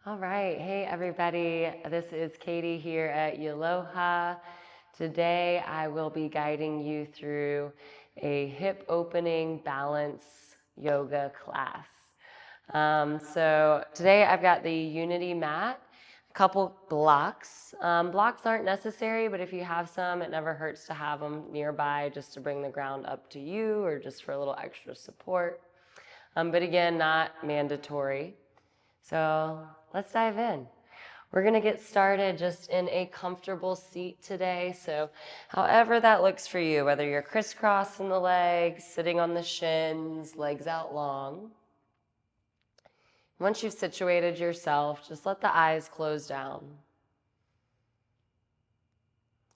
All right. Hey, everybody. This is Katie here at Yaloha. Today, I will be guiding you through a hip opening balance yoga class. So today, I've got the Unity mat, a couple blocks. Blocks aren't necessary, but if you have some, it never hurts to have them nearby just to bring the ground up to you or just for a little extra support. But again, not mandatory. So let's dive in. We're going to get started just in a comfortable seat today. So however that looks for you, whether you're crisscrossing the legs, sitting on the shins, legs out long. Once you've situated yourself, just let the eyes close down.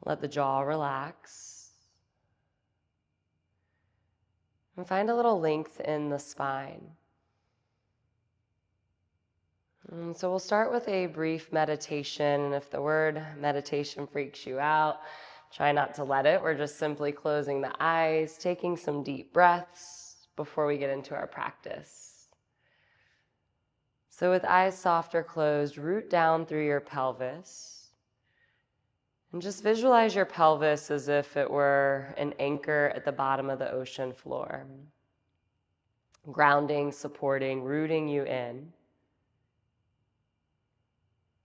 Let the jaw relax. And find a little length in the spine. So we'll start with a brief meditation, and if the word meditation freaks you out, try not to let it. We're just simply closing the eyes, taking some deep breaths before we get into our practice. So with eyes soft or closed, root down through your pelvis, and just visualize your pelvis as if it were an anchor at the bottom of the ocean floor, grounding, supporting, rooting you in.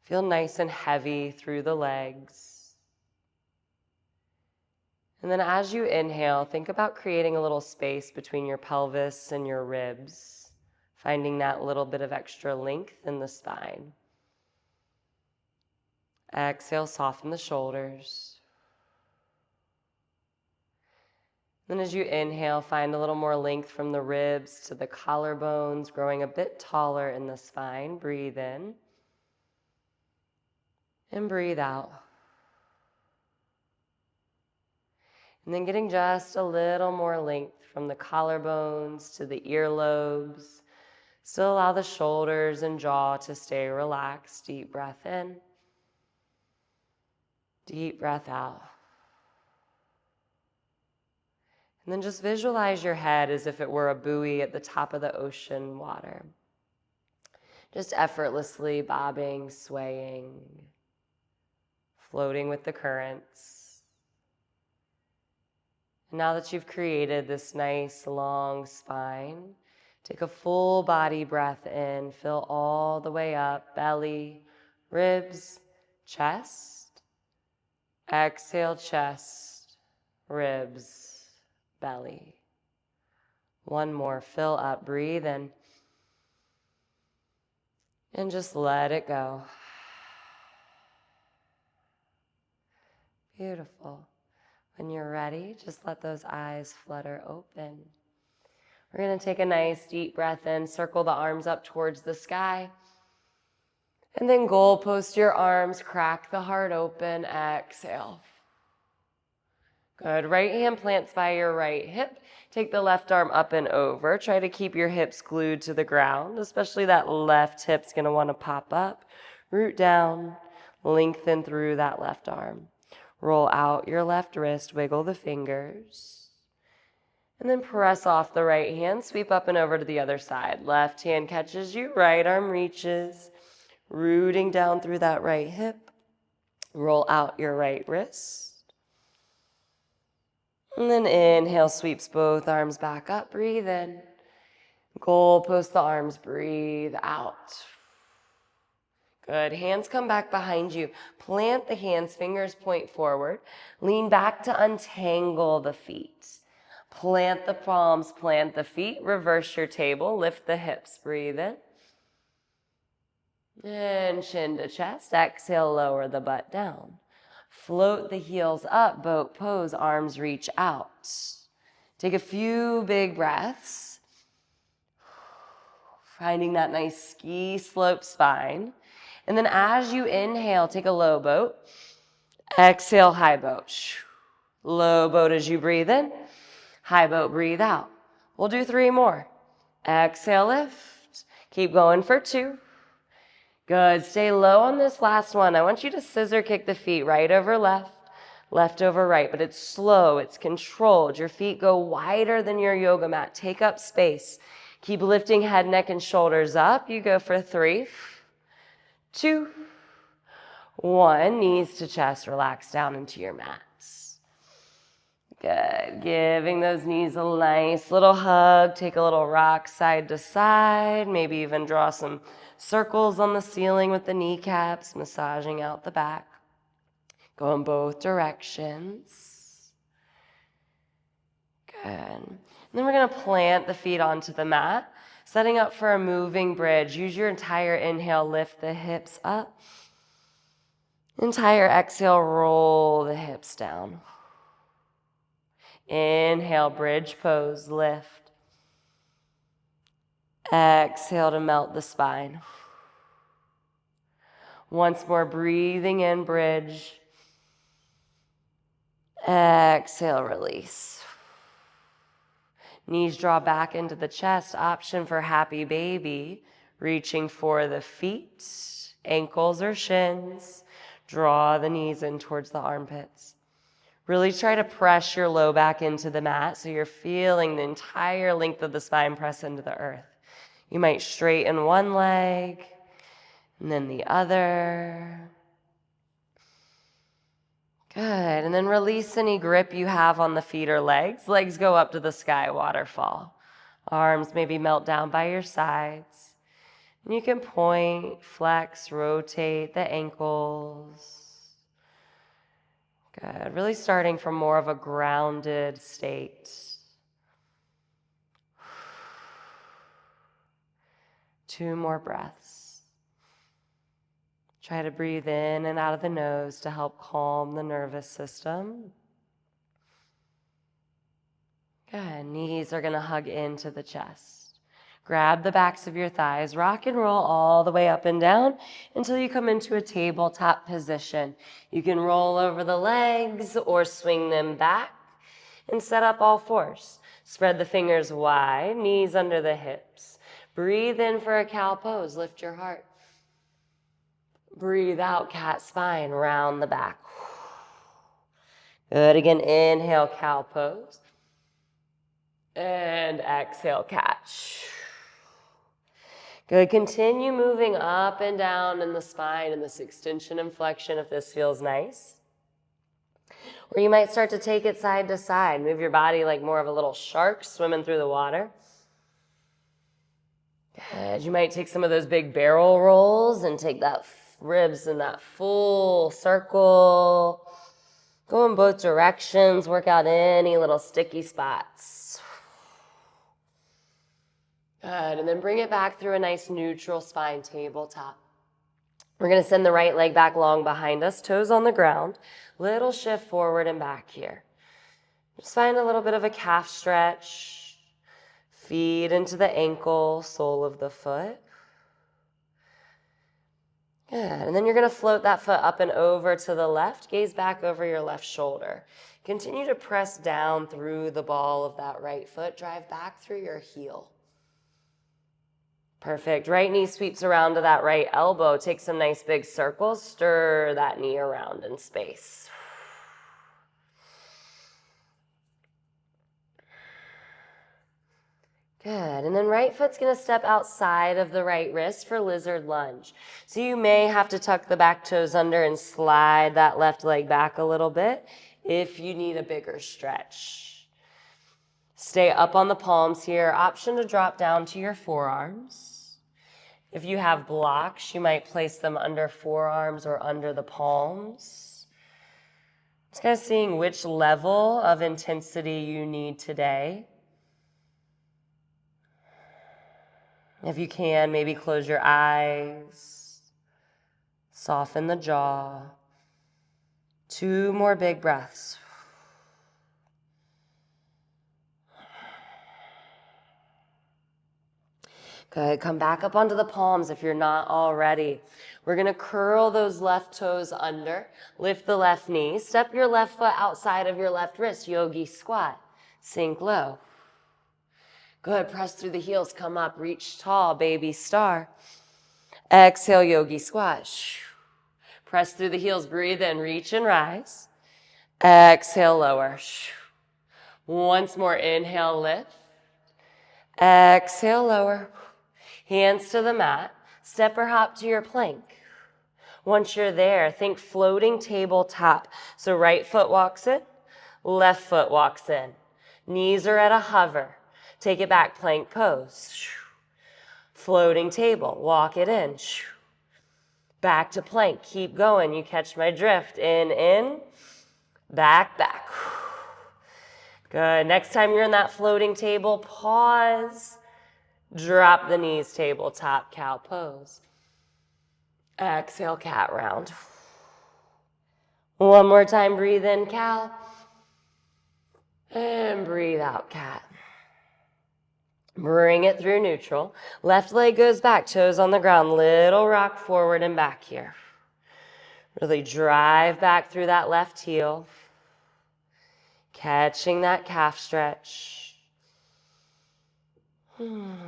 Feel nice and heavy through the legs. And then as you inhale, think about creating a little space between your pelvis and your ribs, finding that little bit of extra length in the spine. Exhale, soften the shoulders. Then as you inhale, find a little more length from the ribs to the collarbones, growing a bit taller in the spine. Breathe in. And breathe out. And then getting just a little more length from the collarbones to the earlobes. Still allow the shoulders and jaw to stay relaxed. Deep breath in. Deep breath out. And then just visualize your head as if it were a buoy at the top of the ocean water. Just effortlessly bobbing, swaying, floating with the currents. And now that you've created this nice long spine, take a full body breath in, fill all the way up, belly, ribs, chest. Exhale, chest, ribs, belly. One more, fill up, breathe in. And just let it go. Beautiful. When you're ready, just let those eyes flutter open. We're going to take a nice deep breath in, circle the arms up towards the sky, and then goalpost your arms, crack the heart open, exhale. Good. Right hand plants by your right hip. Take the left arm up and over. Try to keep your hips glued to the ground, especially that left hip's going to want to pop up. Root down, lengthen through that left arm. Roll out your left wrist, wiggle the fingers. And then press off the right hand, sweep up and over to the other side. Left hand catches you, right arm reaches, rooting down through that right hip. Roll out your right wrist. And then inhale, sweeps both arms back up, breathe in. Goalpost the arms, breathe out. Good. Hands come back behind you. Plant the hands, fingers point forward. Lean back to untangle the feet. Plant the palms, plant the feet. Reverse your table. Lift the hips. Breathe in. And chin to chest. Exhale, lower the butt down. Float the heels up, boat pose, arms reach out. Take a few big breaths. Finding that nice ski slope spine. And then as you inhale, take a low boat. Exhale, high boat. Low boat as you breathe in. High boat, breathe out. We'll do 3 more. Exhale, lift. Keep going for 2. Good. Stay low on this last one. I want you to scissor kick the feet right over left, left over right, but it's slow. It's controlled. Your feet go wider than your yoga mat. Take up space. Keep lifting head, neck, and shoulders up. You go for 3, 2, 1. Knees to chest, relax down into your mats. Good. Giving those knees a nice little hug. Take a little rock side to side. Maybe even draw some circles on the ceiling with the kneecaps, massaging out the back. Go in both directions. Good. And then we're going to plant the feet onto the mat, setting up for a moving bridge. Use your entire inhale, lift the hips up. Entire exhale, roll the hips down. Inhale, bridge pose, lift. Exhale to melt the spine. Once more, breathing in, bridge. Exhale, release. Knees draw back into the chest, option for happy baby. Reaching for the feet, ankles or shins. Draw the knees in towards the armpits. Really try to press your low back into the mat so you're feeling the entire length of the spine press into the earth. You might straighten one leg and then the other. Good. And then release any grip you have on the feet or legs. Legs go up to the sky, waterfall. Arms maybe melt down by your sides. And you can point, flex, rotate the ankles. Good. Really starting from more of a grounded state. 2 more breaths. Try to breathe in and out of the nose to help calm the nervous system. Good. Knees are going to hug into the chest. Grab the backs of your thighs, rock and roll all the way up and down until you come into a tabletop position. You can roll over the legs or swing them back and set up all fours. Spread the fingers wide, knees under the hips. Breathe in for a cow pose, lift your heart. Breathe out, cat spine, round the back. Good, again, inhale, cow pose. And exhale, catch. Good, continue moving up and down in the spine in this extension and flexion if this feels nice. Or you might start to take it side to side. Move your body like more of a little shark swimming through the water. Good, you might take some of those big barrel rolls and take that ribs in that full circle. Go in both directions, work out any little sticky spots. Good, and then bring it back through a nice neutral spine tabletop. We're going to send the right leg back long behind us, toes on the ground. Little shift forward and back here. Just find a little bit of a calf stretch. Feet into the ankle, sole of the foot. Good, and then you're going to float that foot up and over to the left. Gaze back over your left shoulder. Continue to press down through the ball of that right foot. Drive back through your heel. Perfect. Right knee sweeps around to that right elbow. Take some nice big circles. Stir that knee around in space. Good. And then right foot's going to step outside of the right wrist for lizard lunge. So you may have to tuck the back toes under and slide that left leg back a little bit if you need a bigger stretch. Stay up on the palms here. Option to drop down to your forearms. If you have blocks, you might place them under forearms or under the palms. Just kind of seeing which level of intensity you need today. If you can, maybe close your eyes, soften the jaw. 2 more big breaths. Good, come back up onto the palms if you're not already. We're gonna curl those left toes under, lift the left knee, step your left foot outside of your left wrist, yogi squat, sink low. Good, press through the heels, come up, reach tall, baby star. Exhale, yogi squat. Press through the heels, breathe in, reach and rise. Exhale, lower. Once more, inhale, lift. Exhale, lower. Hands to the mat. Step or hop to your plank. Once you're there, think floating tabletop. So right foot walks in, left foot walks in. Knees are at a hover. Take it back, plank pose. Floating table, walk it in. Back to plank, keep going. You catch my drift. In, back, back. Good. Next time you're in that floating table, pause. Drop the knees, tabletop, cow pose. Exhale, cat round. One more time, breathe in, cow. And breathe out, cat. Bring it through neutral. Left leg goes back, toes on the ground. Little rock forward and back here. Really drive back through that left heel. Catching that calf stretch. Good.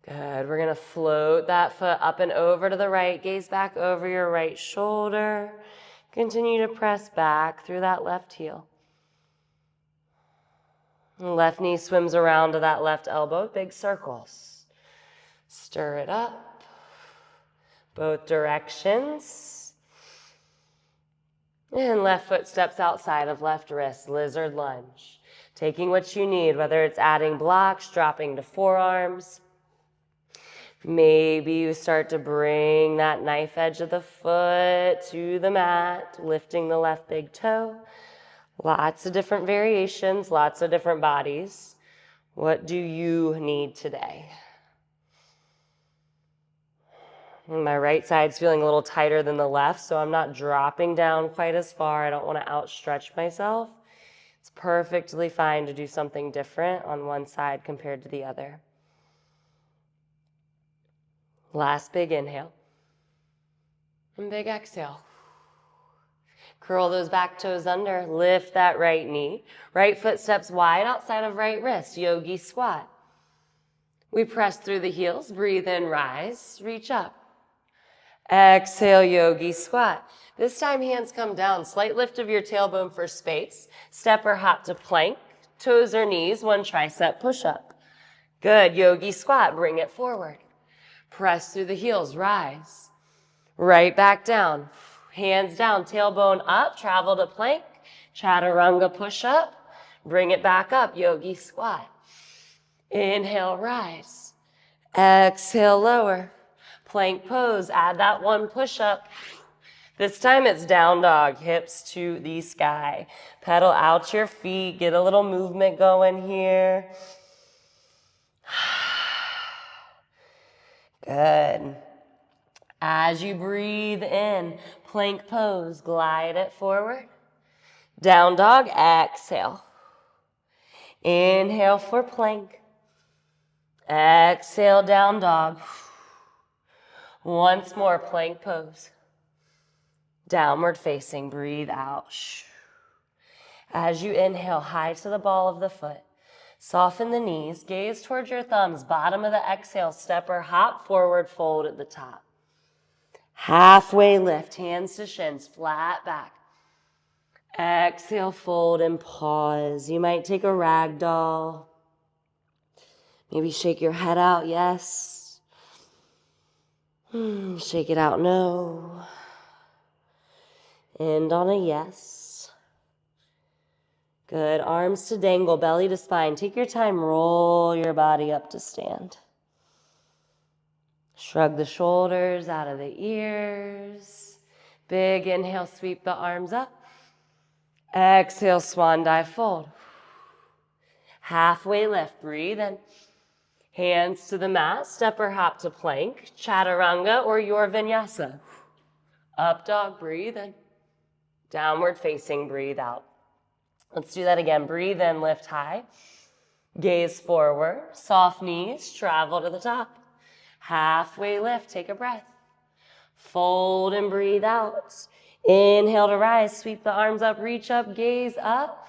We're going to float that foot up and over to the right. Gaze back over your right shoulder. Continue to press back through that left heel. Left knee swims around to that left elbow. Big circles. Stir it up. Both directions. And left foot steps outside of left wrist. Lizard lunge. Taking what you need, whether it's adding blocks, dropping to forearms. Maybe you start to bring that knife edge of the foot to the mat, lifting the left big toe. Lots of different variations, lots of different bodies. What do you need today? My right side's feeling a little tighter than the left, so I'm not dropping down quite as far. I don't want to outstretch myself. It's perfectly fine to do something different on one side compared to the other. Last big inhale. And big exhale. Curl those back toes under. Lift that right knee. Right foot steps wide outside of right wrist. Yogi squat. We press through the heels. Breathe in, rise. Reach up. Exhale, yogi squat. This time hands come down. Slight lift of your tailbone for space. Step or hop to plank. Toes or knees. One tricep push up. Good. Yogi squat. Bring it forward. Press through the heels, rise. Right back down. Hands down, tailbone up, travel to plank. Chaturanga push up. Bring it back up, yogi squat. Inhale, rise. Exhale, lower. Plank pose, add that one push up. This time it's down dog, hips to the sky. Pedal out your feet, get a little movement going here. Good. As you breathe in, plank pose, glide it forward. Down dog, exhale. Inhale for plank. Exhale, down dog. Once more, plank pose. Downward facing, breathe out. As you inhale, high to the ball of the foot. Soften the knees, gaze towards your thumbs, bottom of the exhale, step or hop, forward fold at the top. Halfway lift, hands to shins, flat back. Exhale, fold and pause. You might take a ragdoll. Maybe shake your head out, yes. Shake it out, no. End on a yes. Good. Arms to dangle, belly to spine. Take your time, roll your body up to stand. Shrug the shoulders out of the ears. Big inhale, sweep the arms up. Exhale, swan dive, fold. Halfway lift, breathe in. Hands to the mat, step or hop to plank, chaturanga or your vinyasa. Up dog, breathe in. Downward facing, breathe out. Let's do that again. Breathe in, lift high. Gaze forward, soft knees, travel to the top. Halfway lift, take a breath. Fold and breathe out. Inhale to rise, sweep the arms up, reach up, gaze up.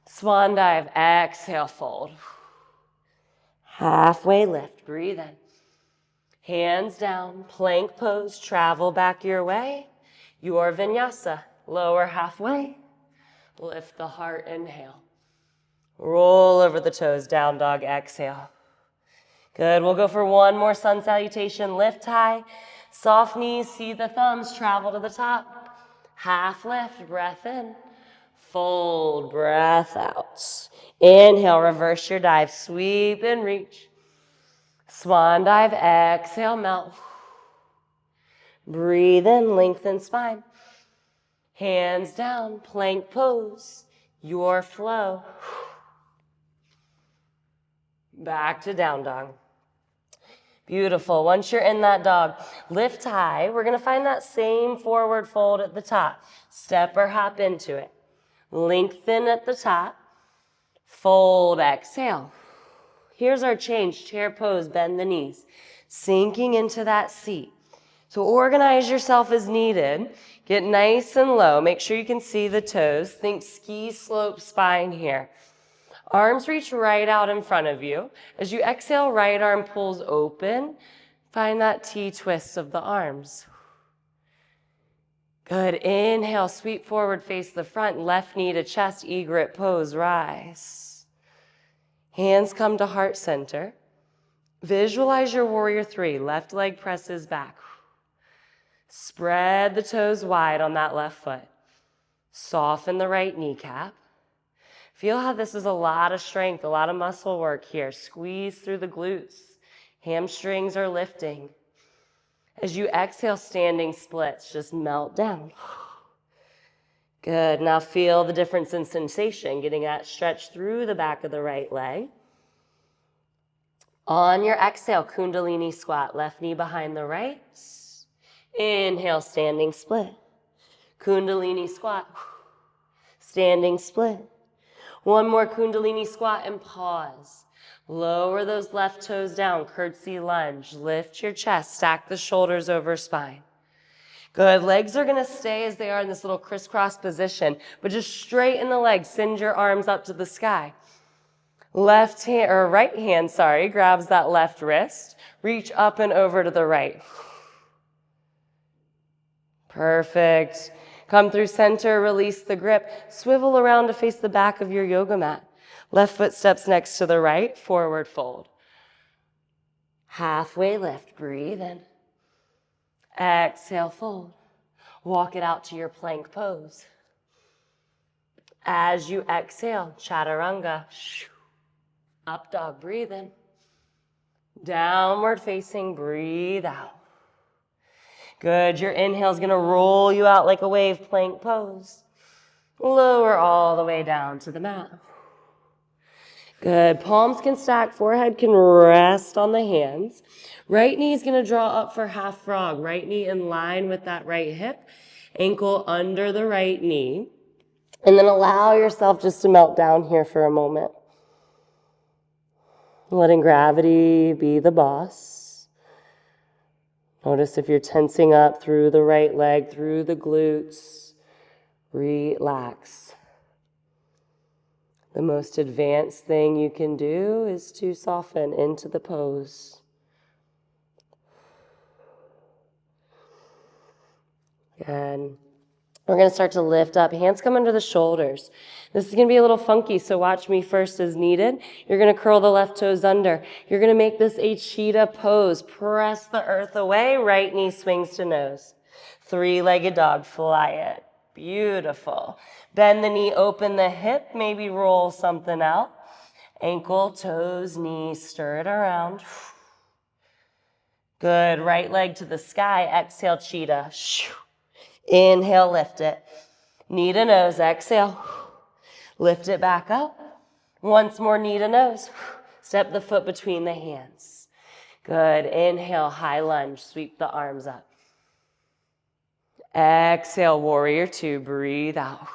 Swan dive, exhale, fold. Halfway lift, breathe in. Hands down, plank pose, travel back your way. Your vinyasa, lower halfway. Lift the heart, inhale. Roll over the toes, down dog, exhale. Good, we'll go for one more sun salutation. Lift high, Soft knees, see the thumbs travel to the top. Half lift, breath in. Fold, breath out. Inhale, reverse your dive. Sweep and reach. Swan dive, exhale, melt. Breathe in, lengthen spine. Hands down, plank pose. Your flow. Back to down dog. Beautiful. Once you're in that dog, lift high. We're going to find that same forward fold at the top. Step or hop into it. Lengthen at the top. Fold, exhale. Here's our change. Chair pose, bend the knees. Sinking into that seat. So organize yourself as needed. Get nice and low. Make sure you can see the toes. Think ski slope spine here. Arms reach right out in front of you. As you exhale, right arm pulls open. Find that T-twist of the arms. Good. Inhale, sweep forward, face the front. Left knee to chest, egret pose, rise. Hands come to heart center. Visualize your warrior three. Left leg presses back. Spread the toes wide on that left foot. Soften the right kneecap. Feel how this is a lot of strength, a lot of muscle work here. Squeeze through the glutes. Hamstrings are lifting. As you exhale, standing splits, just melt down. Good. Now feel the difference in sensation, getting that stretch through the back of the right leg. On your exhale, Kundalini squat, left knee behind the right. Inhale, standing split. Kundalini squat. Standing split. One more Kundalini squat and pause. Lower those left toes down, curtsy lunge. Lift your chest, stack the shoulders over spine. Good, legs are gonna stay as they are in this little crisscross position, but just straighten the legs, send your arms up to the sky. Right hand, grabs that left wrist. Reach up and over to the right. Perfect. Come through center, release the grip. Swivel around to face the back of your yoga mat. Left foot steps next to the right, forward fold. Halfway lift, breathe in. Exhale, fold. Walk it out to your plank pose. As you exhale, chaturanga. Up dog, breathe in. Downward facing, breathe out. Good, your inhale is gonna roll you out like a wave, plank pose. Lower all the way down to the mat. Good, palms can stack, forehead can rest on the hands. Right knee is gonna draw up for half frog. Right knee in line with that right hip. Ankle under the right knee. And then allow yourself just to melt down here for a moment. Letting gravity be the boss. Notice if you're tensing up through the right leg, through the glutes. Relax. The most advanced thing you can do is to soften into the pose. Good. We're going to start to lift up. Hands come under the shoulders. This is going to be a little funky, so watch me first as needed. You're going to curl the left toes under. You're going to make this a cheetah pose. Press the earth away. Right knee swings to nose. Three-legged dog. Fly it. Beautiful. Bend the knee, open the hip. Maybe roll something out. Ankle, toes, knees. Stir it around. Good. Right leg to the sky. Exhale, cheetah. Inhale, lift it. Knee to nose, exhale. Lift it back up. Once more, knee to nose. Step the foot between the hands. Good. Inhale, high lunge. Sweep the arms up. Exhale, warrior two. Breathe out.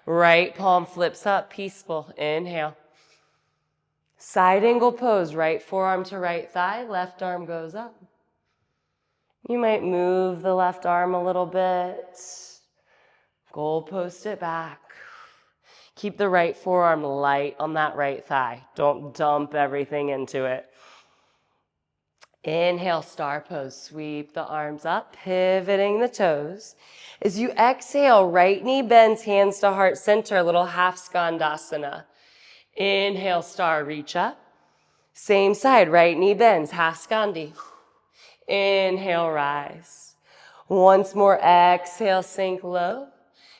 Right palm flips up, peaceful. Inhale. Side angle pose. Right forearm to right thigh. Left arm goes up. You might move the left arm a little bit. Goalpost it back. Keep the right forearm light on that right thigh. Don't dump everything into it. Inhale, star pose. Sweep the arms up, pivoting the toes. As you exhale, right knee bends, hands to heart center, a little half skandasana. Inhale, star, reach up. Same side, right knee bends, half skandi. Inhale, rise. Once more, exhale, sink low.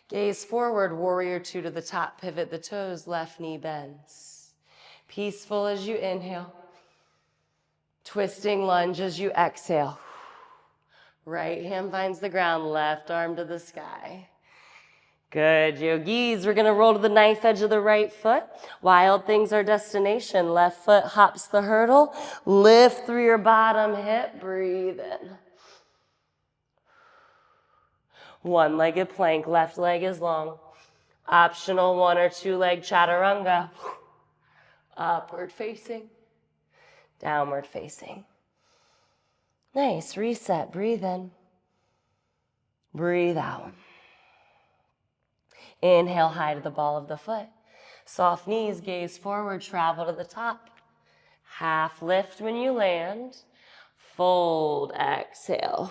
Gaze forward, warrior two to the top, pivot the toes, left knee bends. Peaceful as you inhale. Twisting lunge as you exhale. Right hand finds the ground, left arm to the sky. Good, yogis. We're gonna roll to the knife edge of the right foot. Wild things our destination. Left foot hops the hurdle. Lift through your bottom hip, breathe in. One-legged plank, left leg is long. Optional one or two leg chaturanga. Upward facing, downward facing. Nice, reset, breathe in. Breathe out. Inhale, high to the ball of the foot. Soft knees, gaze forward, travel to the top. Half lift when you land. Fold, exhale.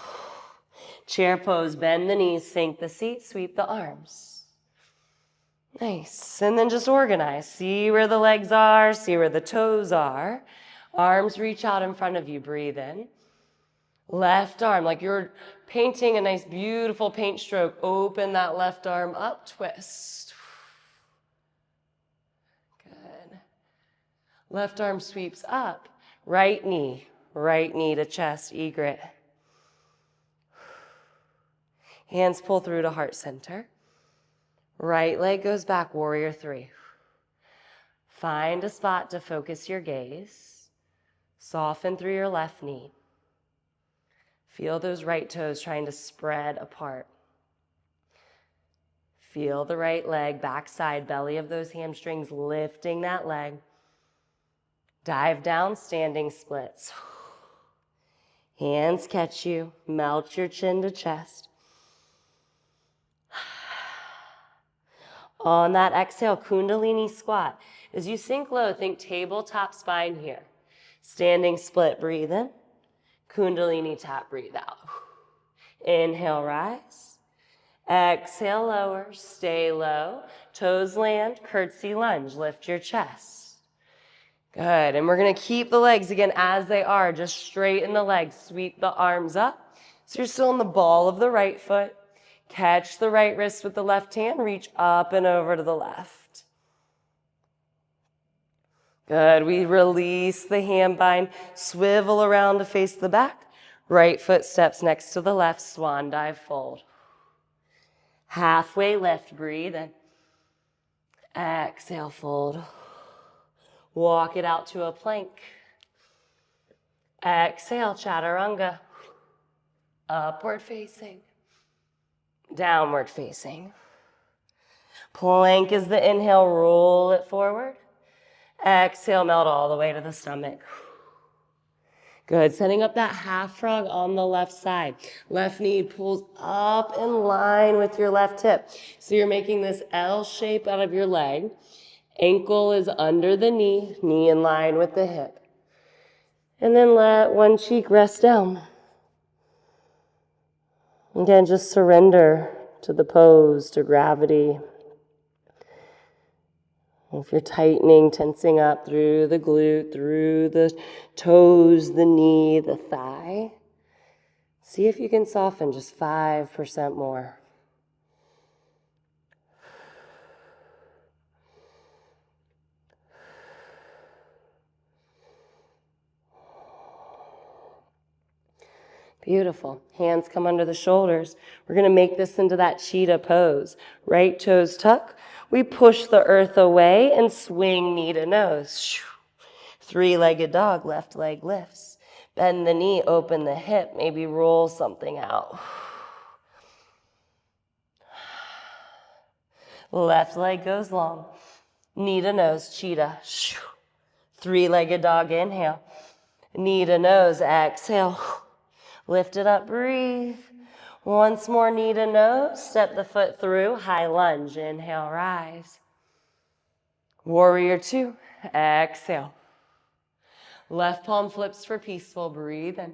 Chair pose, bend the knees, sink the seat, sweep the arms. Nice, and then just organize. See where the legs are, see where the toes are. Arms reach out in front of you, breathe in. Left arm, like you're painting a nice, beautiful paint stroke. Open that left arm up, twist. Good. Left arm sweeps up. Right knee to chest, egret. Hands pull through to heart center. Right leg goes back, warrior three. Find a spot to focus your gaze. Soften through your left knee. Feel those right toes trying to spread apart. Feel the right leg, backside, belly of those hamstrings, lifting that leg. Dive down, standing splits. Hands catch you, melt your chin to chest. On that exhale, kundalini squat. As you sink low, think tabletop spine here. Standing split, breathe in. Kundalini tap, breathe out. Inhale, rise. Exhale, lower, stay low. Toes land, curtsy lunge, lift your chest. Good, and we're gonna keep the legs again as they are. Just straighten the legs, sweep the arms up. So you're still in the ball of the right foot. Catch the right wrist with the left hand, reach up and over to the left. Good, we release the hand bind, swivel around to face the back. Right foot steps next to the left, swan dive fold. Halfway lift, breathe in. Exhale, fold. Walk it out to a plank. Exhale, chaturanga. Upward facing. Downward facing. Plank is the inhale, roll it forward. Exhale, melt all the way to the stomach. Good, setting up that half frog on the left side. Left knee pulls up in line with your left hip. So you're making this L shape out of your leg. Ankle is under the knee, knee in line with the hip. And then let one cheek rest down. Again, just surrender to the pose, to gravity. If you're tightening, tensing up through the glute, through the toes, the knee, the thigh, see if you can soften just 5% more. Beautiful. Hands come under the shoulders. We're going to make this into that cheetah pose. Right toes tuck. We push the earth away and swing knee to nose. Three-legged dog, left leg lifts. Bend the knee, open the hip, maybe roll something out. Left leg goes long. Knee to nose, cheetah. Three-legged dog, inhale. Knee to nose, exhale. Lift it up, breathe. Once more, knee to nose. Step the foot through, high lunge. Inhale, rise. Warrior two, exhale. Left palm flips for peaceful, breathe in.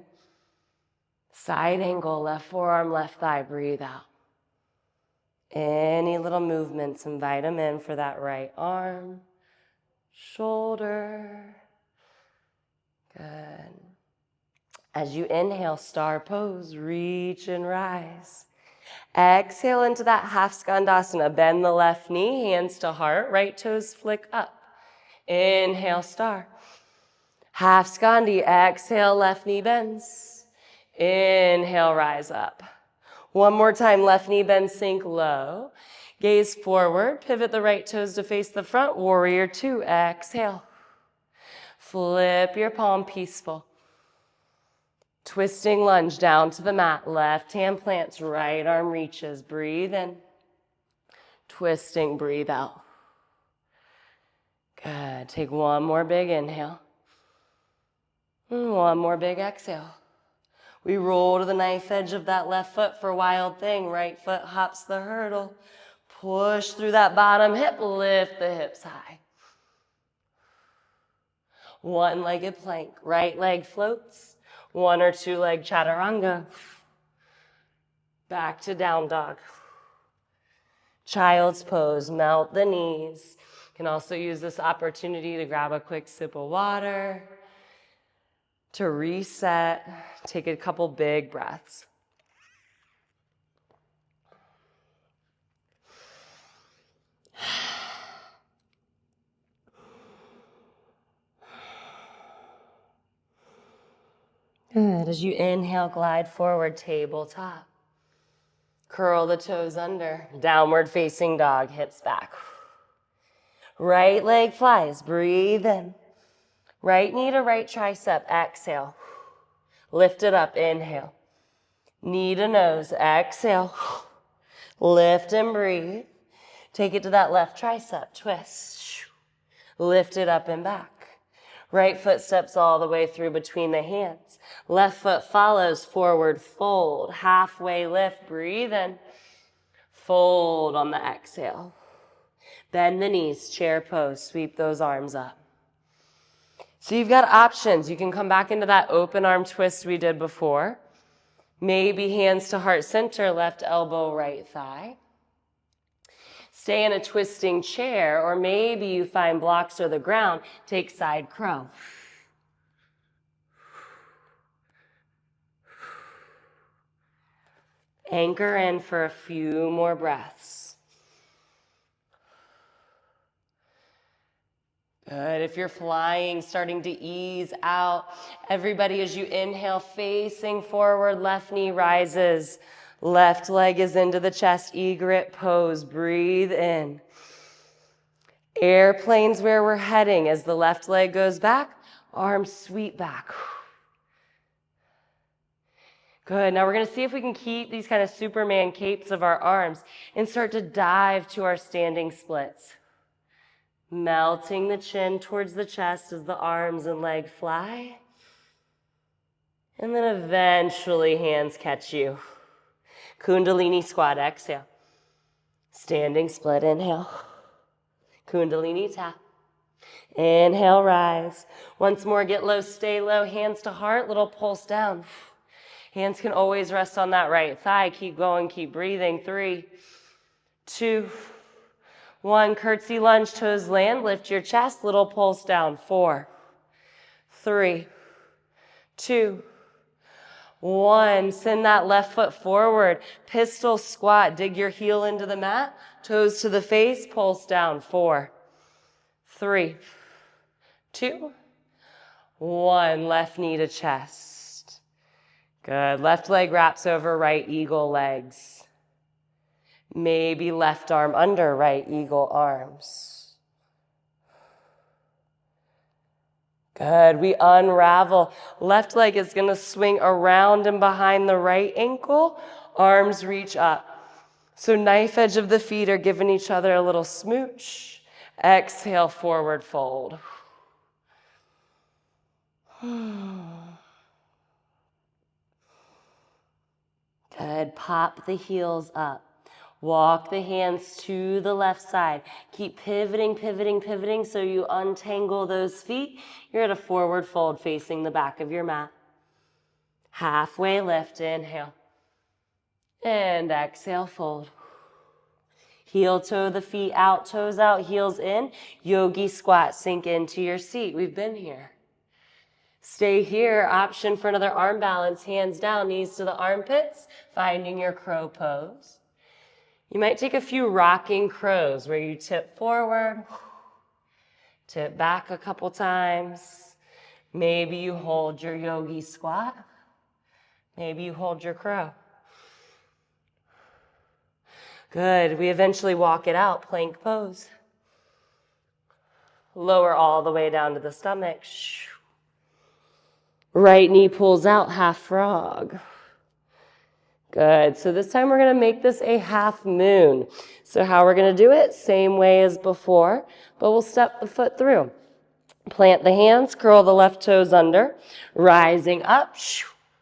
Side angle, left forearm, left thigh, breathe out. Any little movements, invite them in for that right arm, shoulder. Good. As you inhale, star pose, reach and rise. Exhale into that half skandasana. Bend the left knee, hands to heart, right toes flick up. Inhale, star. Half skandi, exhale, left knee bends. Inhale, rise up. One more time, left knee bends, sink low. Gaze forward, pivot the right toes to face the front. Warrior two, exhale. Flip your palm, peaceful. Twisting lunge down to the mat. Left hand plants, right arm reaches. Breathe in. Twisting, breathe out. Good. Take one more big inhale. And one more big exhale. We roll to the knife edge of that left foot for wild thing. Right foot hops the hurdle. Push through that bottom hip. Lift the hips high. One-legged plank. Right leg floats. One or two leg chaturanga. Back to down dog. Child's pose. Melt the knees. You can also use this opportunity to grab a quick sip of water. To reset, take a couple big breaths. Good. As you inhale, glide forward, tabletop. Curl the toes under. Downward facing dog, hips back. Right leg flies. Breathe in. Right knee to right tricep. Exhale. Lift it up. Inhale. Knee to nose. Exhale. Lift and breathe. Take it to that left tricep. Twist. Lift it up and back. Right foot steps all the way through between the hands. Left foot follows, forward fold. Halfway lift. Breathe in. Fold on the exhale. Bend the knees. Chair pose. Sweep those arms up. So you've got options. You can come back into that open arm twist we did before. Maybe hands to heart center, left elbow, right thigh. Stay in a twisting chair, or maybe you find blocks or the ground. Take side crow. Anchor in for a few more breaths. Good. If you're flying, starting to ease out. Everybody, as you inhale, facing forward, left knee rises. Left leg is into the chest, egret pose. Breathe in. Airplane's where we're heading. As the left leg goes back, arms sweep back. Good. Now we're going to see if we can keep these kind of Superman capes of our arms and start to dive to our standing splits. Melting the chin towards the chest as the arms and leg fly. And then eventually hands catch you. Kundalini squat, exhale. Standing split, inhale. Kundalini tap. Inhale, rise. Once more, get low, stay low. Hands to heart, little pulse down. Hands can always rest on that right thigh. Keep going, keep breathing. 3, 2, 1. Curtsy lunge, toes land. Lift your chest, little pulse down. 4, 3, 2, 1. Send that left foot forward. Pistol squat. Dig your heel into the mat. Toes to the face. Pulse down. 4, 3, 2, 1. Left knee to chest. Good. Left leg wraps over right eagle legs. Maybe left arm under right eagle arms. Good. We unravel. Left leg is going to swing around and behind the right ankle. Arms reach up. So knife edge of the feet are giving each other a little smooch. Exhale, forward fold. Good. Pop the heels up. Walk the hands to the left side. Keep pivoting, pivoting, pivoting so you untangle those feet. You're at a forward fold facing the back of your mat. Halfway lift, inhale. And exhale, fold. Heel toe the feet out, toes out, heels in. Yogi squat, sink into your seat. We've been here. Stay here, option for another arm balance, hands down, knees to the armpits, finding your crow pose. You might take a few rocking crows where you tip forward, tip back a couple times. Maybe you hold your yogi squat. Maybe you hold your crow. Good. We eventually walk it out, plank pose. Lower all the way down to the stomach. Right knee pulls out, half frog. Good. So this time we're going to make this a half moon. So how we're going to do it? Same way as before, but we'll step the foot through. Plant the hands, curl the left toes under, rising up,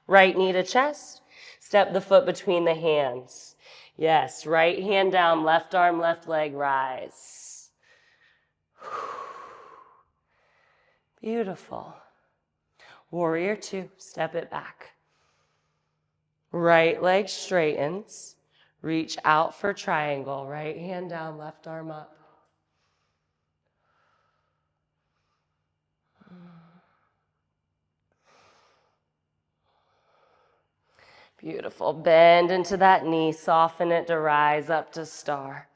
right knee to chest. Step the foot between the hands. Yes, right hand down, left arm, left leg, rise. Beautiful. Warrior two, step it back. Right leg straightens. Reach out for triangle. Right hand down, left arm up. Beautiful. Bend into that knee. Soften it to rise up to star.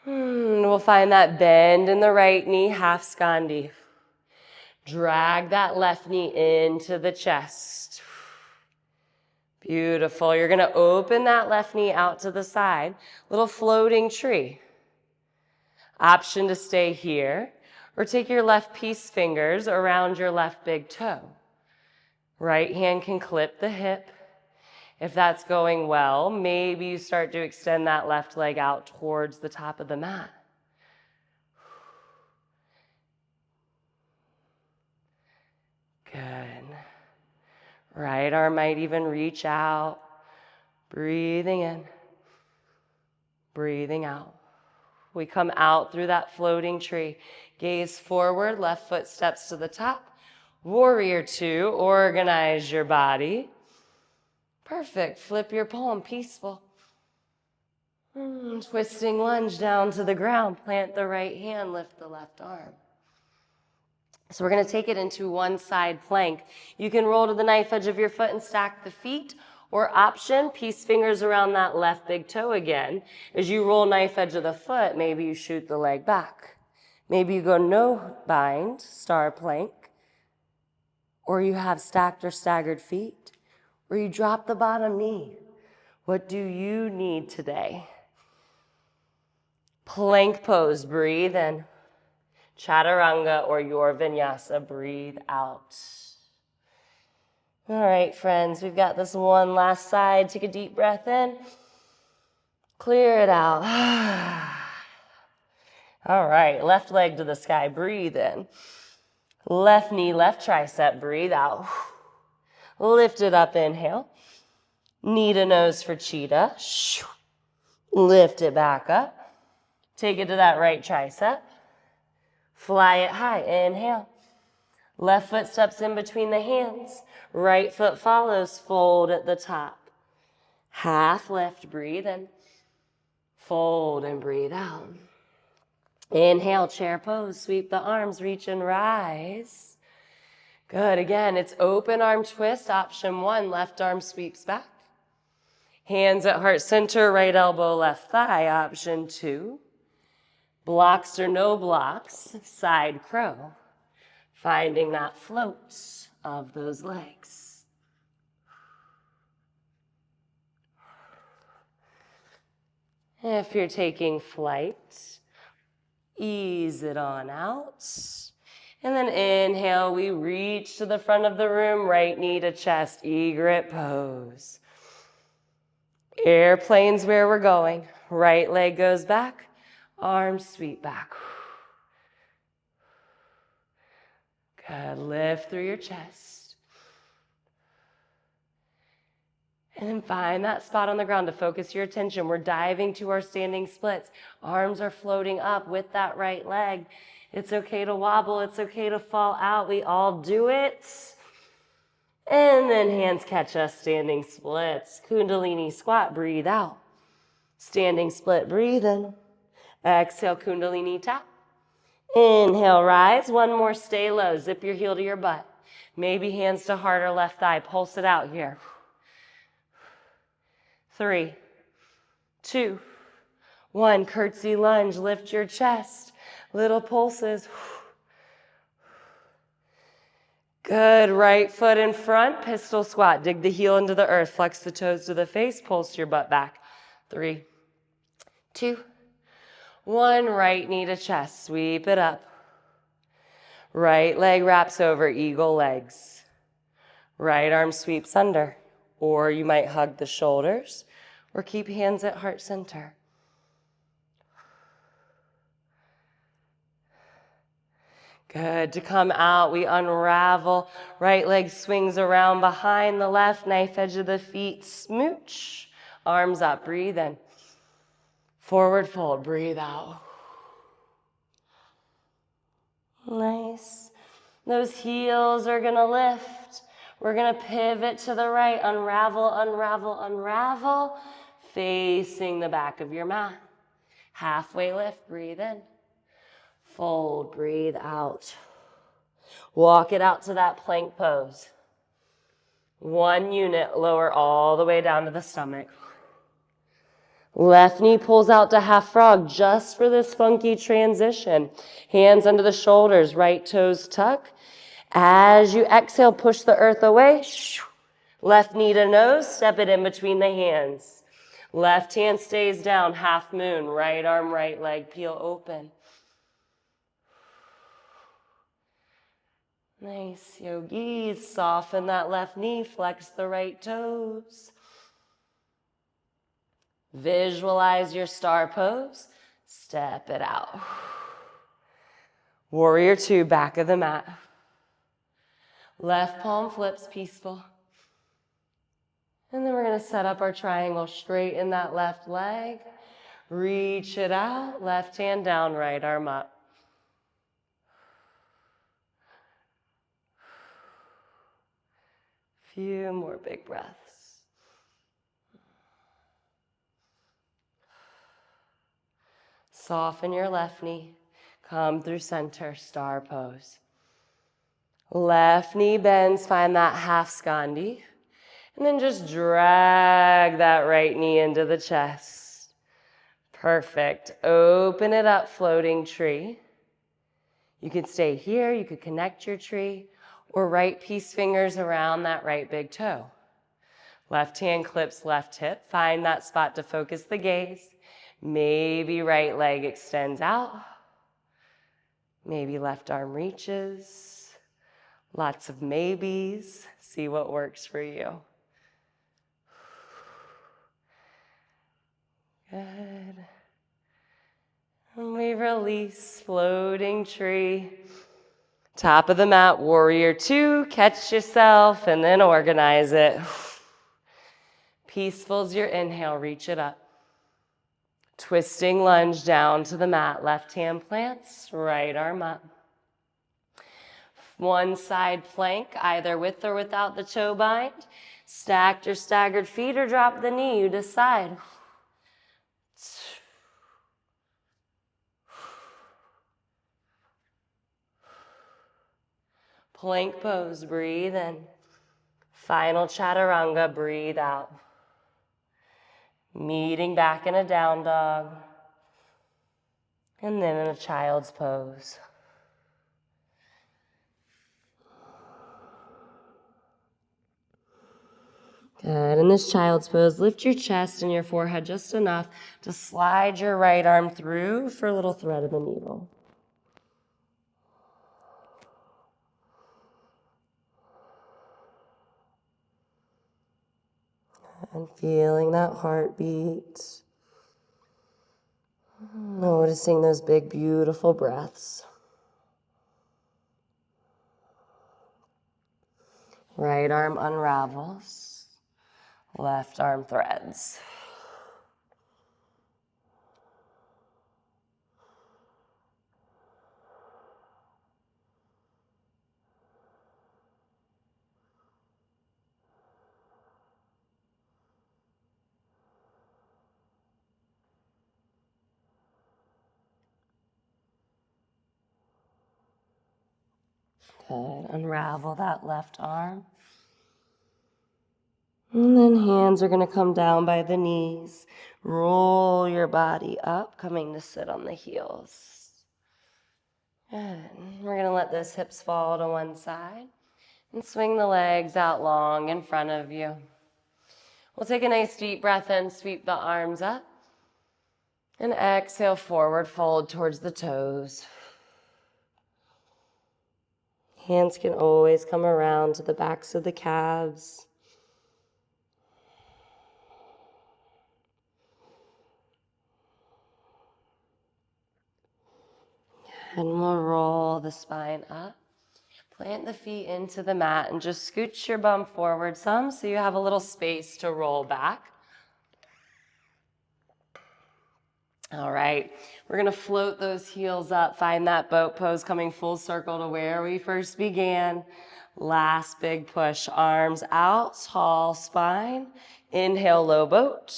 We'll find that bend in the right knee, half skandi. Drag that left knee into the chest. Beautiful. You're going to open that left knee out to the side. Little floating tree. Option to stay here or take your left peace fingers around your left big toe. Right hand can clip the hip. If that's going well, maybe you start to extend that left leg out towards the top of the mat. Good. Right arm might even reach out. Breathing in. Breathing out. We come out through that floating tree. Gaze forward, left foot steps to the top. Warrior two, organize your body. Perfect. Flip your palm, peaceful. Twisting lunge down to the ground. Plant the right hand, lift the left arm. So we're going to take it into one side plank. You can roll to the knife edge of your foot and stack the feet, or option, peace fingers around that left big toe again. As you roll knife edge of the foot, maybe you shoot the leg back. Maybe you go no bind, star plank, or you have stacked or staggered feet, or you drop the bottom knee. What do you need today? Plank pose, breathe in. Chaturanga or your vinyasa, breathe out. All right, friends, we've got this one last side. Take a deep breath in. Clear it out. All right, left leg to the sky, breathe in. Left knee, left tricep, breathe out. Lift it up, inhale. Knee to nose for cheetah. Lift it back up. Take it to that right tricep. Fly it high, inhale. Left foot steps in between the hands. Right foot follows, fold at the top. Half lift, breathe in. Fold and breathe out. Inhale, chair pose, sweep the arms, reach and rise. Good, again, it's open arm twist, option one, left arm sweeps back. Hands at heart center, right elbow, left thigh, option two. Blocks or no blocks, side crow. Finding that float of those legs. If you're taking flight, ease it on out. And then inhale, we reach to the front of the room, right knee to chest, egret pose. Airplane's where we're going. Right leg goes back, arms sweep back. Good, lift through your chest. And then find that spot on the ground to focus your attention. We're diving to our standing splits. Arms are floating up with that right leg. It's okay to wobble. It's okay to fall out. We all do it. And then hands catch us, standing splits. Kundalini squat, breathe out. Standing split, breathe in. Exhale, Kundalini tap. Inhale, rise. One more, stay low. Zip your heel to your butt. Maybe hands to heart or left thigh. Pulse it out here. 3, 2, 1. Curtsy lunge. Lift your chest. Little pulses. Good. Right foot in front. Pistol squat. Dig the heel into the earth. Flex the toes to the face. Pulse your butt back. 3, 2, 1. Right knee to chest. Sweep it up. Right leg wraps over. Eagle legs. Right arm sweeps under. Or you might hug the shoulders or keep hands at heart center. Good. To come out, we unravel. Right leg swings around behind the left, knife edge of the feet, smooch. Arms up, breathe in. Forward fold, breathe out. Nice. Those heels are gonna lift. We're gonna pivot to the right, unravel, unravel, unravel, facing the back of your mat. Halfway lift, breathe in. Fold, breathe out. Walk it out to that plank pose. 1 unit, lower all the way down to the stomach. Left knee pulls out to half frog just for this funky transition. Hands under the shoulders, right toes tuck. As you exhale, push the earth away. Left knee to nose, step it in between the hands. Left hand stays down, half moon. Right arm, right leg, peel open. Nice, yogis. Soften that left knee, flex the right toes. Visualize your star pose. Step it out. Warrior 2, back of the mat. Left palm flips, peaceful. And then we're going to set up our triangle, straighten that left leg. Reach it out, left hand down, right arm up. Few more big breaths. Soften your left knee. Come through center, star pose. Left knee bends, find that half skandi. And then just drag that right knee into the chest. Perfect. Open it up, floating tree. You could stay here, you could connect your tree, or right peace fingers around that right big toe. Left hand clips left hip. Find that spot to focus the gaze. Maybe right leg extends out. Maybe left arm reaches. Lots of maybes. See what works for you. Good. And we release, floating tree. Top of the mat, warrior 2. Catch yourself and then organize it. Peaceful's your inhale, reach it up. Twisting lunge down to the mat. Left hand plants, right arm up. One side plank, either with or without the toe bind. Stacked or staggered feet or drop the knee, you decide. Plank pose, breathe in. Final chaturanga, breathe out. Meeting back in a down dog. And then in a child's pose. Good. In this child's pose, lift your chest and your forehead just enough to slide your right arm through for a little thread of the needle. And feeling that heartbeat. Noticing those big, beautiful breaths. Right arm unravels. Left arm threads. Good. Unravel that left arm. And then hands are going to come down by the knees. Roll your body up, coming to sit on the heels. Good. We're going to let those hips fall to one side and swing the legs out long in front of you. We'll take a nice deep breath in, sweep the arms up. And exhale, forward fold towards the toes. Hands can always come around to the backs of the calves. And we'll roll the spine up. Plant the feet into the mat and just scooch your bum forward some so you have a little space to roll back. All right, we're gonna float those heels up, find that boat pose coming full circle to where we first began. Last big push, arms out, tall spine. Inhale, low boat.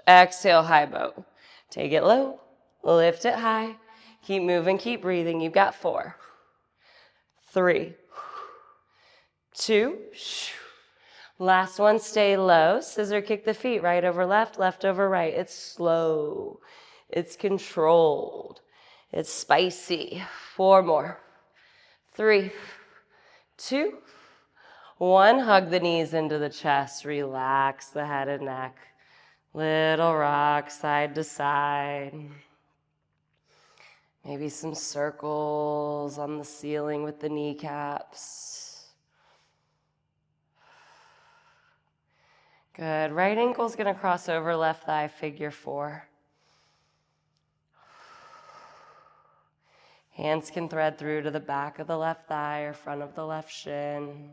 Exhale, high boat. Take it low, lift it high. Keep moving, keep breathing. You've got 4, 3, 2. Last one, stay low. Scissor kick the feet, right over left, left over right. It's slow. It's controlled. It's spicy. 4 more. 3, 2, 1. Hug the knees into the chest. Relax the head and neck. Little rock side to side. Maybe some circles on the ceiling with the kneecaps. Good. Right ankle's going to cross over left thigh, figure 4. Hands can thread through to the back of the left thigh or front of the left shin.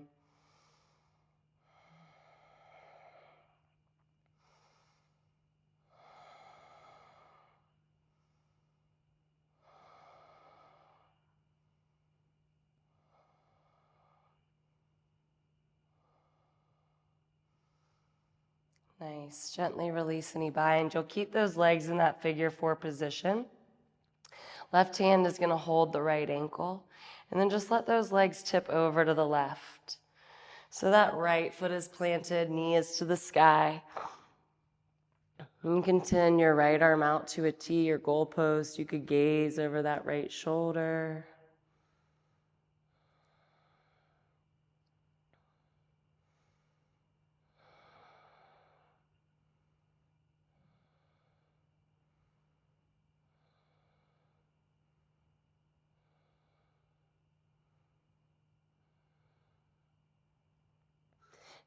Nice. Gently release any bind. You'll keep those legs in that figure 4 position. Left hand is going to hold the right ankle. And then just let those legs tip over to the left. So that right foot is planted, knee is to the sky. And you can tend your right arm out to a T or goalpost. You could gaze over that right shoulder.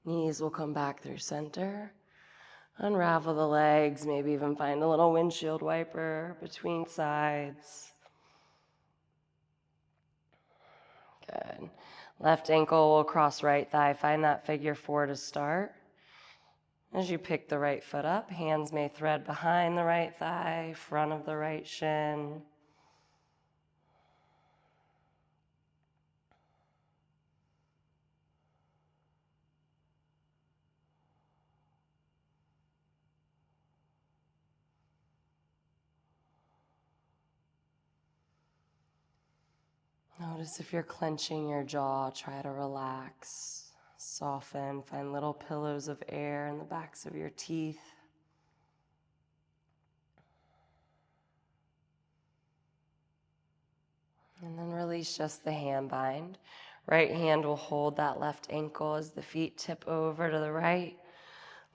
Knees will come back through center. Unravel the legs, maybe even find a little windshield wiper between sides. Good. Left ankle will cross right thigh. Find that figure 4 to start. As you pick the right foot up, hands may thread behind the right thigh, front of the right shin. Notice if you're clenching your jaw, try to relax, soften, find little pillows of air in the backs of your teeth. And then release just the hand bind. Right hand will hold that left ankle as the feet tip over to the right.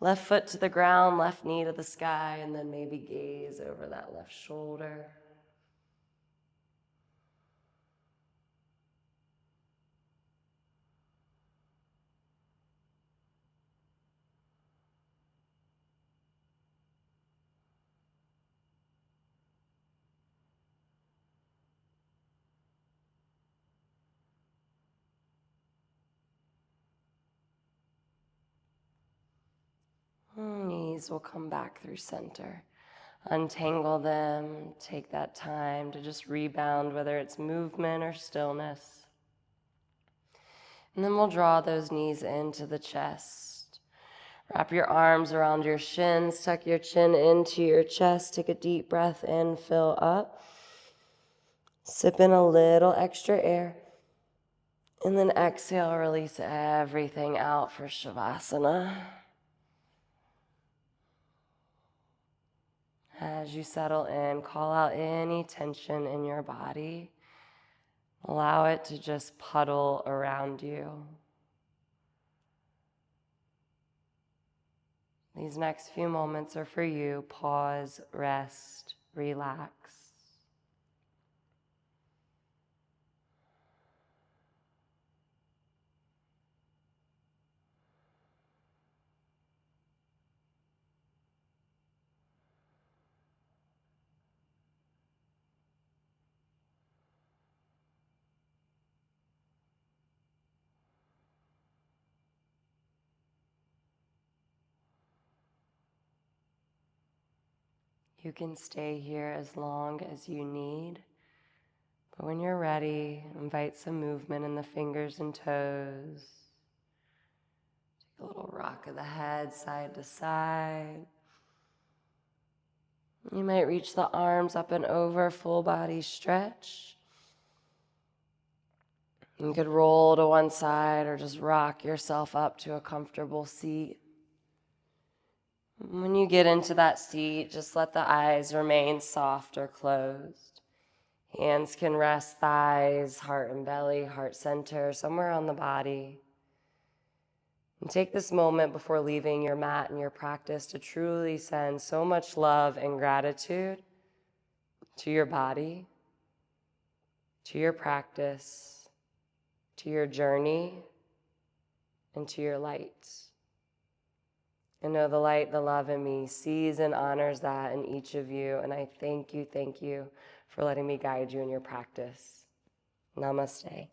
Left foot to the ground, left knee to the sky, and then maybe gaze over that left shoulder. Knees will come back through center. Untangle them. Take that time to just rebound, whether it's movement or stillness. And then we'll draw those knees into the chest. Wrap your arms around your shins. Tuck your chin into your chest. Take a deep breath in. Fill up. Sip in a little extra air. And then exhale, release everything out for Shavasana. As you settle in, call out any tension in your body. Allow it to just puddle around you. These next few moments are for you. Pause, rest, relax. You can stay here as long as you need, but when you're ready, invite some movement in the fingers and toes. Take a little rock of the head side to side. You might reach the arms up and over, full body stretch. You could roll to one side or just rock yourself up to a comfortable seat. When you get into that seat, just let the eyes remain soft or closed. Hands can rest thighs, heart and belly, heart center, somewhere on the body. And take this moment before leaving your mat and your practice to truly send so much love and gratitude to your body, to your practice, to your journey, and to your light. And know the light, the love in me sees and honors that in each of you. And I thank you for letting me guide you in your practice. Namaste.